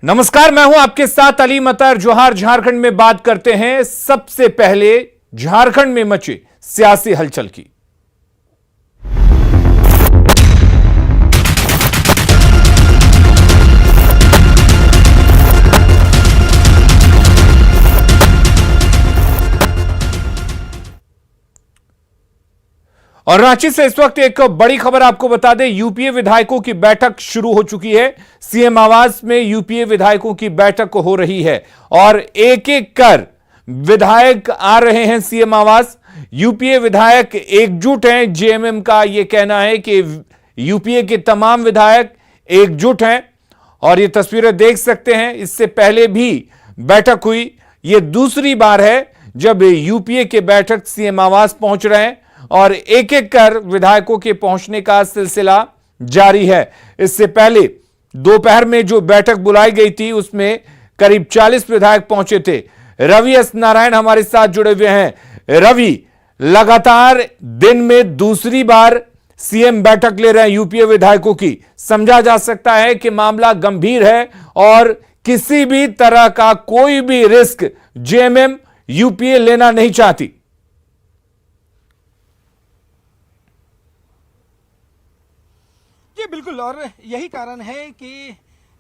नमस्कार, मैं हूं आपके साथ अली मतर। जोहार। झारखंड में बात करते हैं सबसे पहले झारखंड में मचे सियासी हलचल की। और रांची से इस वक्त एक बड़ी खबर आपको बता दें, यूपीए विधायकों की बैठक शुरू हो चुकी है। सीएम आवास में यूपीए विधायकों की बैठक हो रही है और एक एक कर विधायक आ रहे हैं सीएम आवास। यूपीए विधायक एकजुट हैं। जेएमएम का यह कहना है कि यूपीए के तमाम विधायक एकजुट हैं और ये तस्वीरें देख सकते हैं। इससे पहले भी बैठक हुई। यह दूसरी बार है जब यूपीए के बैठक सीएम आवास पहुंच रहे हैं और एक एक कर विधायकों के पहुंचने का सिलसिला जारी है। इससे पहले दोपहर में जो बैठक बुलाई गई थी उसमें करीब 40 विधायक पहुंचे थे। रवि एस नारायण हमारे साथ जुड़े हुए हैं। रवि, लगातार दिन में दूसरी बार सीएम बैठक ले रहे हैं यूपीए विधायकों की। समझा जा सकता है कि मामला गंभीर है और किसी भी तरह का कोई भी रिस्क जेएमएम यूपीए लेना नहीं चाहती। जी बिल्कुल, और यही कारण है कि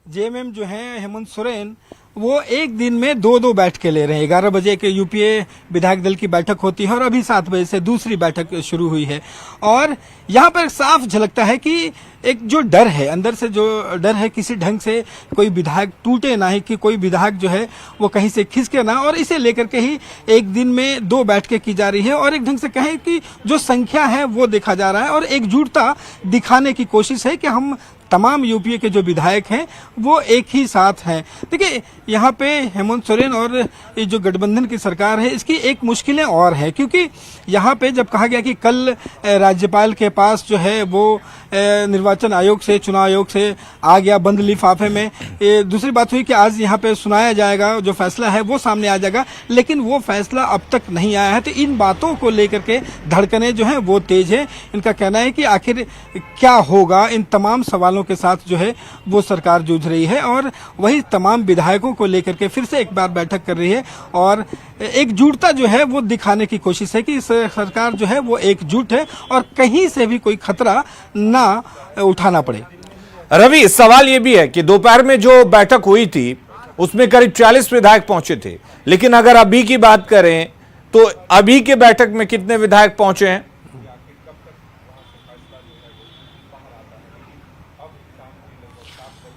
जेएमएम जो है हेमंत सोरेन वो एक दिन में दो बैठकें ले रहे हैं। 11 बजे के यूपीए विधायक दल की बैठक होती है और अभी 7 बजे से दूसरी बैठक शुरू हुई है। और यहाँ पर साफ झलकता है कि एक जो डर है, अंदर से जो डर है, किसी ढंग से कोई विधायक टूटे ना, ही कि कोई विधायक जो है वो कहीं से खिसके ना, और इसे लेकर के ही एक दिन में 2 बैठकें की जा रही है। और एक ढंग से कहें कि जो संख्या है वो देखा जा रहा है और एकजुटता दिखाने की कोशिश है कि हम तमाम यूपीए के जो विधायक हैं वो एक ही साथ हैं। देखिए, यहाँ पे हेमंत सोरेन और ये जो गठबंधन की सरकार है इसकी एक मुश्किलें और है, क्योंकि यहाँ पे जब कहा गया कि कल राज्यपाल के पास जो है वो निर्वाचन आयोग से, चुनाव आयोग से आ गया बंद लिफाफे में। दूसरी बात हुई कि आज यहाँ पे सुनाया जाएगा, जो फैसला है वो सामने आ जाएगा, लेकिन वो फैसला अब तक नहीं आया है। तो इन बातों को लेकर के धड़कनें जो है वो तेज है। इनका कहना है कि आखिर क्या होगा, इन तमाम सवालों के साथ जो है वो सरकार जूझ रही है और वही तमाम विधायकों को लेकर के फिर से एक बार बैठक कर रही है और एकजुटता जो है वो दिखाने की कोशिश है कि सरकार जो है वो एकजुट है और कहीं से भी कोई खतरा ना उठाना पड़े। रवि, सवाल यह भी है कि दोपहर में जो बैठक हुई थी उसमें करीब 40 विधायक पहुंचे थे, लेकिन अगर अभी की बात करें तो अभी के बैठक में कितने विधायक पहुंचे हैं?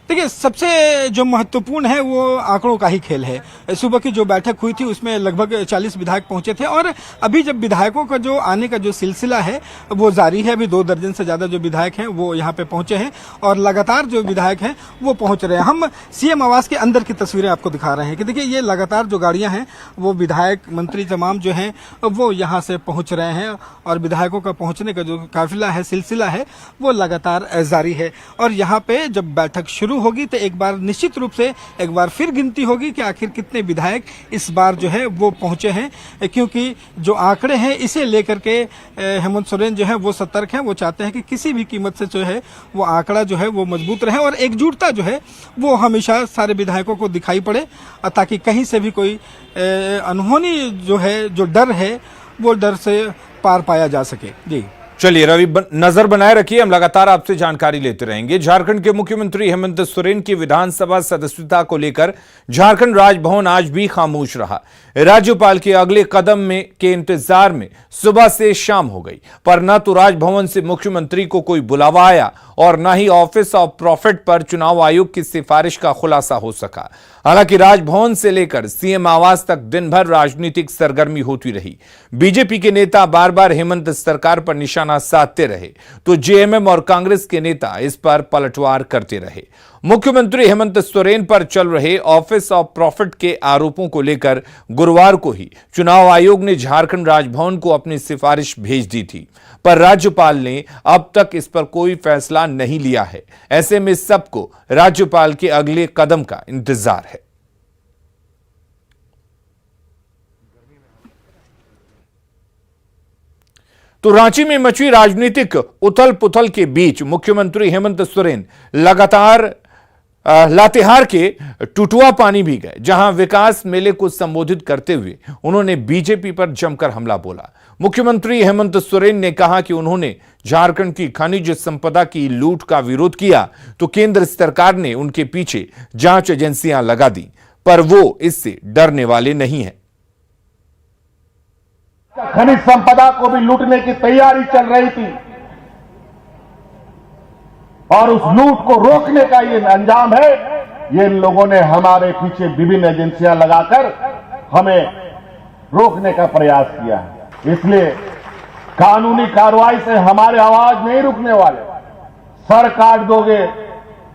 देखिए, सबसे जो महत्वपूर्ण है वो आंकड़ों का ही खेल है। सुबह की जो बैठक हुई थी उसमें लगभग 40 विधायक पहुंचे थे और अभी जब विधायकों का जो आने का जो सिलसिला है वो जारी है। अभी 2 दर्जन से ज्यादा जो विधायक हैं वो यहाँ पे पहुंचे हैं और लगातार जो विधायक हैं वो पहुंच रहे हैं। हम सीएम आवास के अंदर की तस्वीरें आपको दिखा रहे हैं कि देखिए, ये लगातार जो गाड़ियां हैं वो विधायक मंत्री तमाम जो हैं वो यहाँ से पहुंच रहे हैं और विधायकों का पहुंचने का जो काफिला है, सिलसिला है, वो लगातार जारी है। और यहाँ पे जब बैठक शुरू होगी तो एक बार निश्चित रूप से एक बार फिर गिनती होगी कि आखिर कितने विधायक इस बार जो है वो पहुंचे हैं, क्योंकि जो आंकड़े हैं इसे लेकर के हेमंत सोरेन जो है वो सतर्क हैं। वो चाहते हैं कि किसी भी कीमत से जो है वो आंकड़ा जो है वो मजबूत रहे और एकजुटता जो है वो हमेशा सारे विधायकों को दिखाई पड़े, ताकि कहीं से भी कोई अनहोनी जो है, जो डर है, वो डर से पार पाया जा सके। जी चलिए रवि, नजर बनाए रखिए, हम लगातार आपसे जानकारी लेते रहेंगे। झारखंड के मुख्यमंत्री हेमंत सोरेन की विधानसभा सदस्यता को लेकर झारखंड राजभवन आज भी खामोश रहा। राज्यपाल के अगले कदम में के इंतजार में सुबह से शाम हो गई, पर न तो राजभवन से मुख्यमंत्री को कोई बुलावा आया और न ही ऑफिस ऑफ प्रॉफिट पर चुनाव आयोग की सिफारिश का खुलासा हो सका। हालांकि राजभवन से लेकर सीएम आवास तक दिन भर राजनीतिक सरगर्मी होती रही। बीजेपी के नेता बार बार हेमंत सरकार पर निशाना साधते रहे तो जेएमएम और कांग्रेस के नेता इस पर पलटवार करते रहे। मुख्यमंत्री हेमंत सोरेन पर चल रहे ऑफिस ऑफ प्रॉफिट के आरोपों को लेकर गुरुवार को ही चुनाव आयोग ने झारखंड राजभवन को अपनी सिफारिश भेज दी थी, पर राज्यपाल ने अब तक इस पर कोई फैसला नहीं लिया है। ऐसे में सबको राज्यपाल के अगले कदम का इंतजार है। तो रांची में मची राजनीतिक उथल पुथल के बीच मुख्यमंत्री हेमंत सोरेन लगातार लातेहार के टुटुआ पानी भी गए, जहां विकास मेले को संबोधित करते हुए उन्होंने बीजेपी पर जमकर हमला बोला। मुख्यमंत्री हेमंत सोरेन ने कहा कि उन्होंने झारखंड की खनिज संपदा की लूट का विरोध किया तो केंद्र सरकार ने उनके पीछे जांच एजेंसियां लगा दी, पर वो इससे डरने वाले नहीं हैं। खनिज संपदा को भी लूटने की तैयारी चल रही थी और उस लूट को रोकने का ये अंजाम है। ये इन लोगों ने हमारे पीछे विभिन्न एजेंसियां लगाकर हमें रोकने का प्रयास किया है। इसलिए कानूनी कार्रवाई से हमारे आवाज नहीं रुकने वाले। सर काट दोगे,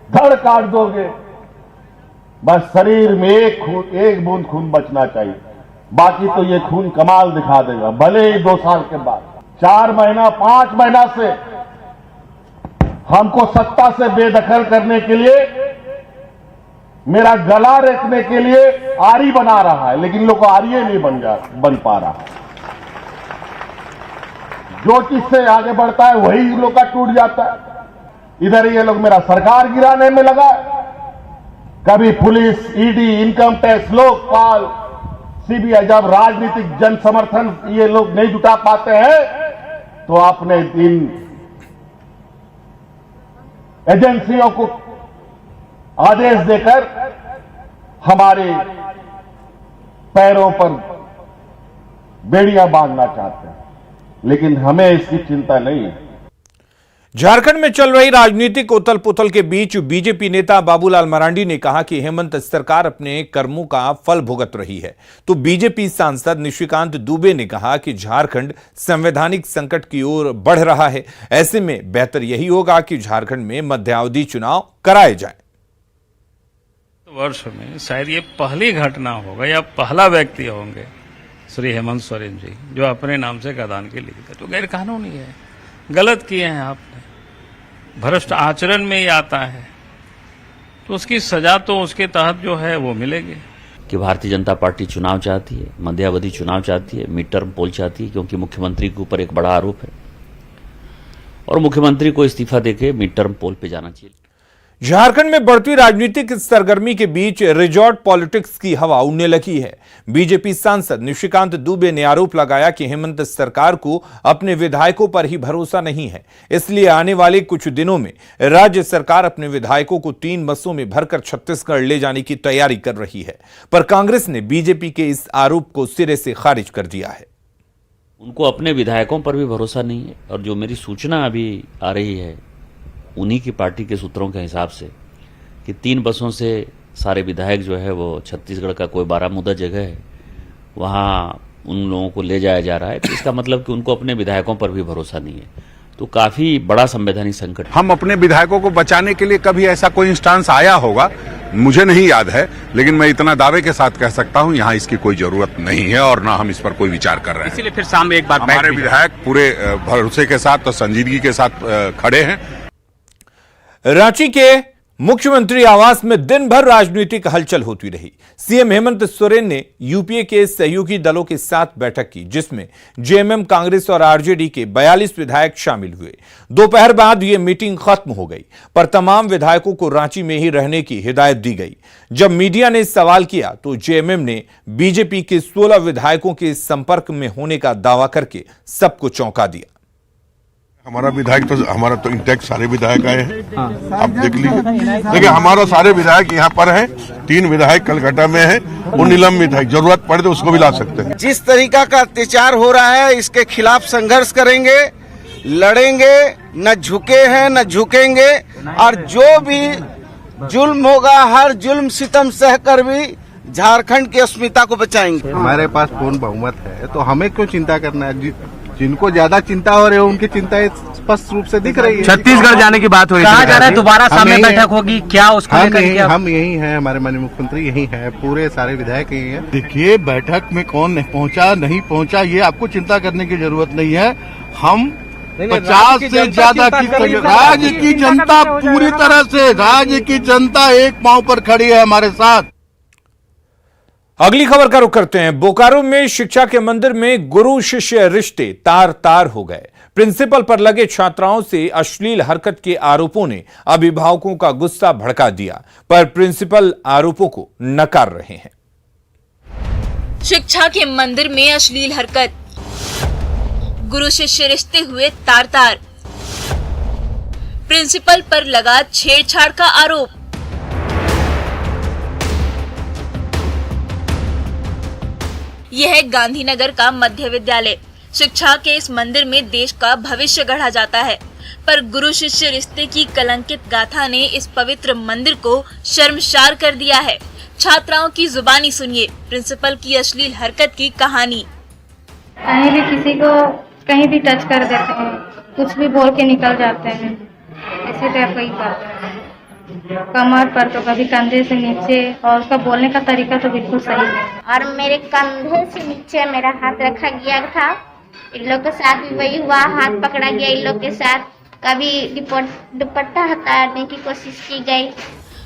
धड़ काट दोगे, बस शरीर में एक बूंद खून बचना चाहिए, बाकी तो ये खून कमाल दिखा देगा। भले ही 2 साल के बाद 4 महीना 5 महीना से हमको सत्ता से बेदखल करने के लिए, मेरा गला रेतने के लिए आरी बना रहा है, लेकिन लोग को आर्य नहीं बन पा रहा। जो चीज से आगे बढ़ता है वही लोग का टूट जाता है। इधर ये लोग मेरा सरकार गिराने में लगा, कभी police, ED, income tax, Lokpal, CBI. जब राजनीतिक जन समर्थन ये लोग नहीं जुटा पाते हैं तो अपने इन एजेंसियों को आदेश देकर हमारे पैरों पर बेड़ियां बांधना चाहते हैं, लेकिन हमें इसकी चिंता नहीं है। झारखंड में चल रही राजनीतिक उथल पुथल के बीच बीजेपी नेता बाबूलाल मरांडी ने कहा कि हेमंत सरकार अपने कर्मों का फल भुगत रही है, तो बीजेपी सांसद निशिकांत दुबे ने कहा कि झारखंड संवैधानिक संकट की ओर बढ़ रहा है। ऐसे में बेहतर यही होगा कि झारखंड में मध्यावधि चुनाव कराए जाएं। वर्ष में शायद ये पहली घटना होगा या पहला व्यक्ति होंगे श्री हेमंत सोरेन जी जो अपने नाम से गदान के लिखते, तो गैर कानूनी है, गलत किए हैं आपने, भ्रष्ट आचरण में ही आता है, तो उसकी सजा तो उसके तहत जो है वो मिलेगी। कि भारतीय जनता पार्टी चुनाव चाहती है, मध्यावधि चुनाव चाहती है, मिड टर्म पोल चाहती है, क्योंकि मुख्यमंत्री के ऊपर एक बड़ा आरोप है और मुख्यमंत्री को इस्तीफा देके मिड टर्म पोल पे जाना चाहिए। झारखंड में बढ़ती राजनीतिक सरगर्मी के बीच रिजॉर्ट पॉलिटिक्स की हवा उड़ने लगी है। बीजेपी सांसद निशिकांत दुबे ने आरोप लगाया कि हेमंत सरकार को अपने विधायकों पर ही भरोसा नहीं है, इसलिए आने वाले कुछ दिनों में राज्य सरकार अपने विधायकों को 3 बसों में भरकर छत्तीसगढ़ ले जाने की तैयारी कर रही है। पर कांग्रेस ने बीजेपी के इस आरोप को सिरे से खारिज कर दिया है। उनको अपने विधायकों पर भी भरोसा नहीं है और जो मेरी सूचना अभी आ रही है उन्हीं की पार्टी के सूत्रों के हिसाब से कि 3 बसों से सारे विधायक जो है वो छत्तीसगढ़ का कोई बारामूदा जगह है वहाँ उन लोगों को ले जाया जा रहा है, तो इसका मतलब कि उनको अपने विधायकों पर भी भरोसा नहीं है। तो काफी बड़ा संवैधानिक संकट। हम अपने विधायकों को बचाने के लिए कभी ऐसा कोई इंस्टांस आया होगा मुझे नहीं याद है, लेकिन मैं इतना दावे के साथ कह सकता हूं यहाँ इसकी कोई जरूरत नहीं है और ना हम इस पर कोई विचार कर रहे हैं। इसलिए फिर शाम में एक बार हमारे विधायक पूरे भरोसे के साथ और संजीदगी के साथ खड़े हैं। रांची के मुख्यमंत्री आवास में दिन भर राजनीतिक हलचल होती रही। सीएम हेमंत सोरेन ने यूपीए के सहयोगी दलों के साथ बैठक की, जिसमें जेएमएम, कांग्रेस और आरजेडी के 42 विधायक शामिल हुए। दोपहर बाद यह मीटिंग खत्म हो गई, पर तमाम विधायकों को रांची में ही रहने की हिदायत दी गई। जब मीडिया ने सवाल किया तो जेएमएम ने बीजेपी के 16 विधायकों के संपर्क में होने का दावा करके सबको चौंका दिया। हमारा विधायक तो हमारा तो इंटैक्ट सारे विधायक आए हैं, आप देख लीजिए। देखिए हमारा सारे विधायक यहाँ पर हैं, 3 विधायक कलकत्ता में हैं, वो निलंबित है, जरूरत पड़े तो उसको भी ला सकते हैं। जिस तरीका का अत्याचार हो रहा है इसके खिलाफ संघर्ष करेंगे, लड़ेंगे, न झुके हैं न झुकेंगे, और जो भी जुल्म होगा हर जुल्म सितम सहकर भी झारखंड की अस्मिता को बचाएंगे। हमारे पास पूर्ण बहुमत है तो हमें क्यों चिंता करना है? जिनको ज्यादा चिंता हो रही है उनकी चिंता स्पष्ट रूप से दिख रही है। छत्तीसगढ़ जाने की बात हो रही है, कहा जा रहा है दोबारा सामने बैठक होगी क्या? उसको लेकर हम यही हैं, हमारे माननीय मुख्यमंत्री यही है, पूरे सारे विधायक यही हैं। देखिए बैठक में कौन पहुंचा नहीं पहुंचा ये आपको चिंता करने की जरूरत नहीं है। हम 50 से ज्यादा की राज्य की जनता पूरी तरह से, राज्य की जनता एक पांव पर खड़ी है हमारे साथ। अगली खबर का रुख करते हैं। बोकारो में शिक्षा के मंदिर में गुरु शिष्य रिश्ते तार तार हो गए। प्रिंसिपल पर लगे छात्राओं से अश्लील हरकत के आरोपों ने अभिभावकों का गुस्सा भड़का दिया, पर प्रिंसिपल आरोपों को नकार रहे हैं। शिक्षा के मंदिर में अश्लील हरकत, गुरु शिष्य रिश्ते हुए तार-तार, प्रिंसिपल पर लगा छेड़छाड़ का आरोप। यह है गांधीनगर का मध्य विद्यालय। शिक्षा के इस मंदिर में देश का भविष्य गढ़ा जाता है, पर गुरु शिष्य रिश्ते की कलंकित गाथा ने इस पवित्र मंदिर को शर्मसार कर दिया है। छात्राओं की जुबानी सुनिए प्रिंसिपल की अश्लील हरकत की कहानी। कहीं भी किसी को कहीं भी टच कर देते हैं, कुछ भी बोल के निकल जाते हैं, इसी टाइप का ही करते हैं। कमर पर तो कभी कंधे से नीचे, और उसका बोलने का तरीका तो बिल्कुल सही है। और मेरे कंधे से नीचे मेरा हाथ रखा गया था। इन लोग के साथ भी वही हुआ, हाथ पकड़ा गया इन लोग के साथ। कभी दुपट्टा हटाने की कोशिश की गई।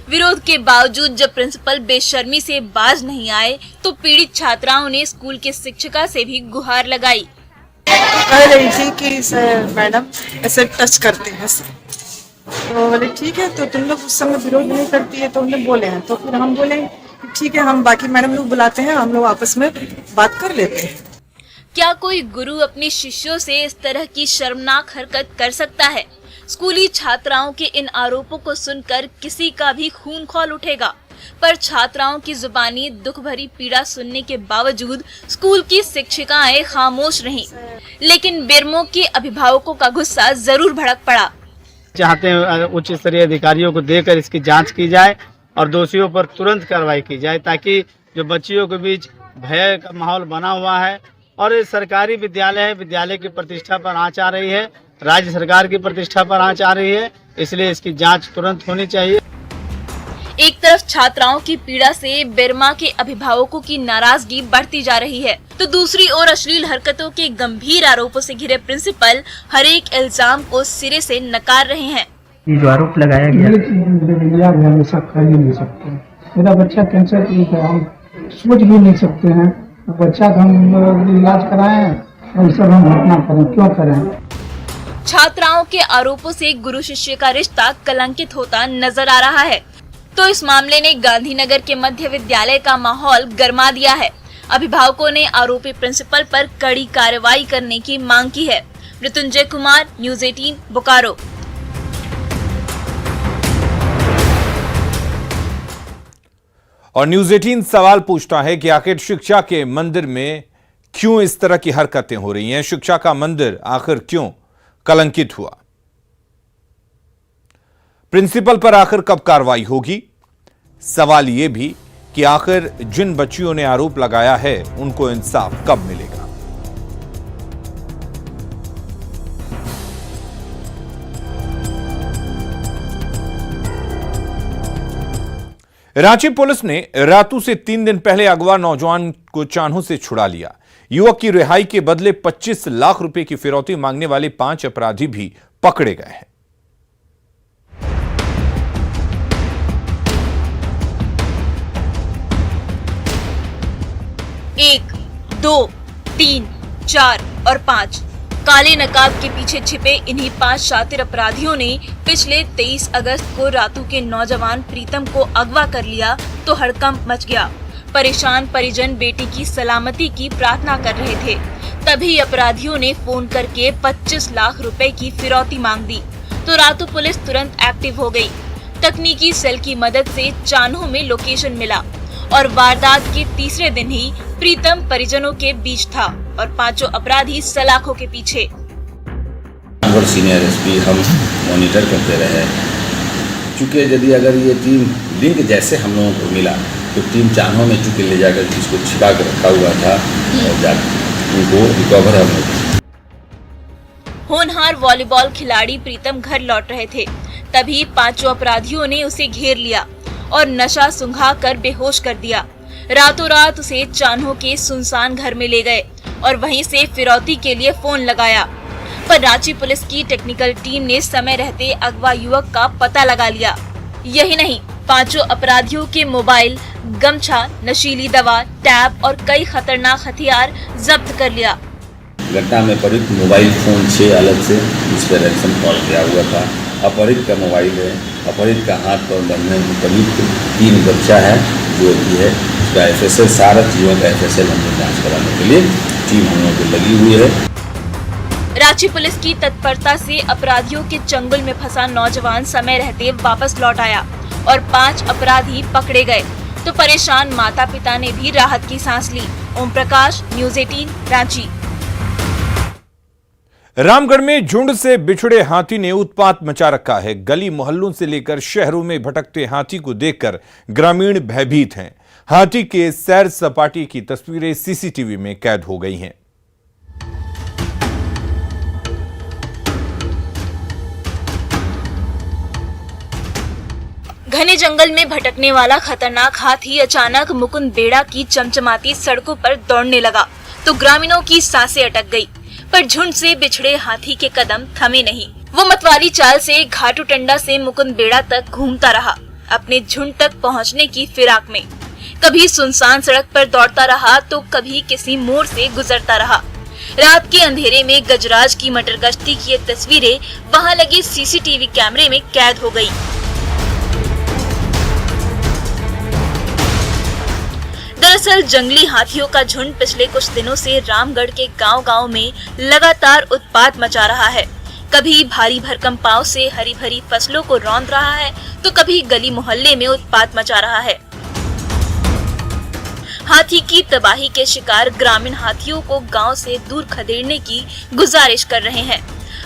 विरोध के बावजूद जब प्रिंसिपल बेशर्मी से बाज नहीं आए, तो पीड़ित छात्राओं ने स्कूल के शिक्षिका से भी गुहार लगाई। कह रही थी कि मैडम ऐसे टच करते हैं, तो बोले ठीक है, तो तुम लोग उस समय विरोध नहीं करती है, तो हमने बोले हैं। तो फिर हम बोले ठीक है, हम बाकी मैडम लोग बुलाते हैं, हम लोग आपस में बात कर लेते हैं। क्या कोई गुरु अपने शिष्यों से इस तरह की शर्मनाक हरकत कर सकता है? स्कूली छात्राओं के इन आरोपों को सुनकर किसी का भी खून खौल उठेगा, पर छात्राओं की जुबानी दुख भरी पीड़ा सुनने के बावजूद स्कूल की शिक्षिकाएं खामोश रहीं। लेकिन बेरमो के अभिभावकों का गुस्सा जरूर भड़क पड़ा। चाहते हैं उच्च स्तरीय अधिकारियों को देकर इसकी जांच की जाए और दोषियों पर तुरंत कार्रवाई की जाए, ताकि जो बच्चियों के बीच भय का माहौल बना हुआ है और ये सरकारी विद्यालय है, विद्यालय की प्रतिष्ठा पर आंच आ रही है, राज्य सरकार की प्रतिष्ठा पर आंच आ रही है, इसलिए इसकी जांच तुरंत होनी चाहिए। एक तरफ छात्राओं की पीड़ा से बेरमा के अभिभावकों की नाराजगी बढ़ती जा रही है, तो दूसरी ओर अश्लील हरकतों के गंभीर आरोपों से घिरे प्रिंसिपल हर एक इल्जाम को सिरे से नकार रहे हैं। ये जो आरोप लगाया गया हमेशा कर ही नहीं सकते। मेरा बच्चा कैंसर पीड़ित है, हम सोच भी नहीं सकते हैं बच्चा का हम इलाज कराएं और सब हम घटना करें, क्यों करें? छात्राओं के आरोपों से गुरु शिष्य का रिश्ता कलंकित होता नजर आ रहा है, तो इस मामले ने गांधीनगर के मध्य विद्यालय का माहौल गरमा दिया है। अभिभावकों ने आरोपी प्रिंसिपल पर कड़ी कार्रवाई करने की मांग की है। मृत्युंजय कुमार, न्यूज़ 18, बोकारो। और न्यूज़ 18 सवाल पूछता है कि आखिर शिक्षा के मंदिर में क्यों इस तरह की हरकतें हो रही हैं? शिक्षा का मंदिर आखिर क्यों कलंकित हुआ? प्रिंसिपल पर आखिर कब कार्रवाई होगी? सवाल यह भी कि आखिर जिन बच्चियों ने आरोप लगाया है उनको इंसाफ कब मिलेगा? रांची पुलिस ने रातू से 3 दिन पहले अगवा नौजवान को चान्हों से छुड़ा लिया। युवक की रिहाई के बदले 25 लाख रुपए की फिरौती मांगने वाले 5 अपराधी भी पकड़े गए हैं। एक, 2, 3, 4 और 5 काले नकाब के पीछे छिपे इन्हीं 5 शातिर अपराधियों ने पिछले 23 अगस्त को रातू के नौजवान प्रीतम को अगवा कर लिया तो हड़कंप मच गया। परेशान परिजन बेटी की सलामती की प्रार्थना कर रहे थे, तभी अपराधियों ने फोन करके 25 लाख रुपए की फिरौती मांग दी, तो रातू पुलिस तुरंत एक्टिव हो गई। तकनीकी सेल की मदद से चान्हों में लोकेशन मिला और वारदात के तीसरे दिन ही प्रीतम परिजनों के बीच था और 5 अपराधी सलाखों के पीछे। सीनियर एसपी हम मॉनिटर करते रहे, चूँकि यदि अगर ये टीम लिंक जैसे हम लोगों को मिला तो टीम चान्हों में चूँकि ले जाकर इसको छिपा कर रखा हुआ था और जाकर उनको रिकवर हम। होनहार वॉलीबॉल खिलाड़ी प्रीतम घर लौट रहे थे, तभी 5 अपराधियों ने उसे घेर लिया और नशा सुंघा कर बेहोश कर दिया। रातों रात उसे चान्हों के सुनसान घर में ले गए और वहीं से फिरौती के लिए फोन लगाया, पर रांची पुलिस की टेक्निकल टीम ने समय रहते अगवा युवक का पता लगा लिया। यही नहीं, 5 अपराधियों के मोबाइल, गमछा, नशीली दवा, टैब और कई खतरनाक हथियार जब्त कर लिया। घटना में प्रयुक्त मोबाइल फ़ोन 6 अलग से इस पर रैंसम कॉल किया हुआ था। अपहरित का मोबाइल है, अपहरित का हाथ पर बंधने में प्रयुक्त 3 बच्चा है जो भी है उसका FSL, सारा चीज़ों का FSL हम लोग जाँच कराने के लिए टीम हम लोग को लगी हुई है। रांची पुलिस की तत्परता से अपराधियों के चंगुल में फंसा नौजवान समय रहते वापस लौट आया और 5 अपराधी पकड़े गए तो परेशान माता पिता ने भी राहत की सांस ली। ओम प्रकाश, न्यूज़ 18, रांची। रामगढ़ में झुंड से बिछड़े हाथी ने उत्पात मचा रखा है। गली मोहल्लों से लेकर शहरों में भटकते हाथी को देखकर ग्रामीण भयभीत हैं। हाथी के सैर सपाटे की तस्वीरें CCTV में कैद हो गई हैं। घने जंगल में भटकने वाला खतरनाक हाथी अचानक मुकुंद बेड़ा की चमचमाती सड़कों पर दौड़ने लगा तो ग्रामीणों की सांसें अटक गई। पर झुंड से बिछड़े हाथी के कदम थमे नहीं। वो मतवाली चाल से घाटू टंडा से मुकुंद बेड़ा तक घूमता रहा, अपने झुंड तक पहुंचने की फिराक में। कभी सुनसान सड़क पर दौड़ता रहा तो कभी किसी मोड़ से गुजरता रहा। रात के अंधेरे में गजराज की मटर गश्ती की ये तस्वीरें वहां लगे CCTV कैमरे में कैद हो गई। दरअसल जंगली हाथियों का झुंड पिछले कुछ दिनों से रामगढ़ के गांव-गांव में लगातार उत्पात मचा रहा है। कभी भारी भरकम पांव से हरी भरी फसलों को रौंद रहा है तो कभी गली मोहल्ले में उत्पात मचा रहा है। हाथी की तबाही के शिकार ग्रामीण हाथियों को गांव से दूर खदेड़ने की गुजारिश कर रहे हैं।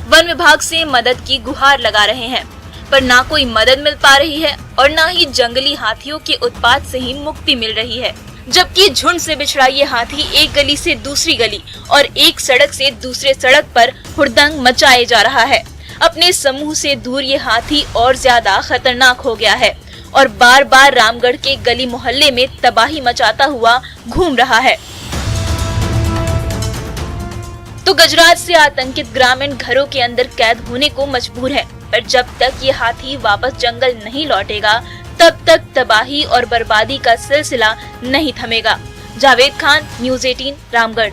वन विभाग से मदद की गुहार लगा रहे हैं पर ना कोई मदद मिल पा रही है और ना ही जंगली हाथियों के उत्पात से ही मुक्ति मिल रही है। जबकि झुंड से बिछड़ा ये हाथी एक गली से दूसरी गली और एक सड़क से दूसरे सड़क पर हुड़दंग मचाए जा रहा है। अपने समूह से दूर ये हाथी और ज्यादा खतरनाक हो गया है और बार बार रामगढ़ के गली मोहल्ले में तबाही मचाता हुआ घूम रहा है। तो गजराज से आतंकित ग्रामीण घरों के अंदर कैद होने को मजबूर है। पर जब तक ये हाथी वापस जंगल नहीं लौटेगा तब तक तबाही और बर्बादी का सिलसिला नहीं थमेगा। जावेद खान, न्यूज़ 18, रामगढ़।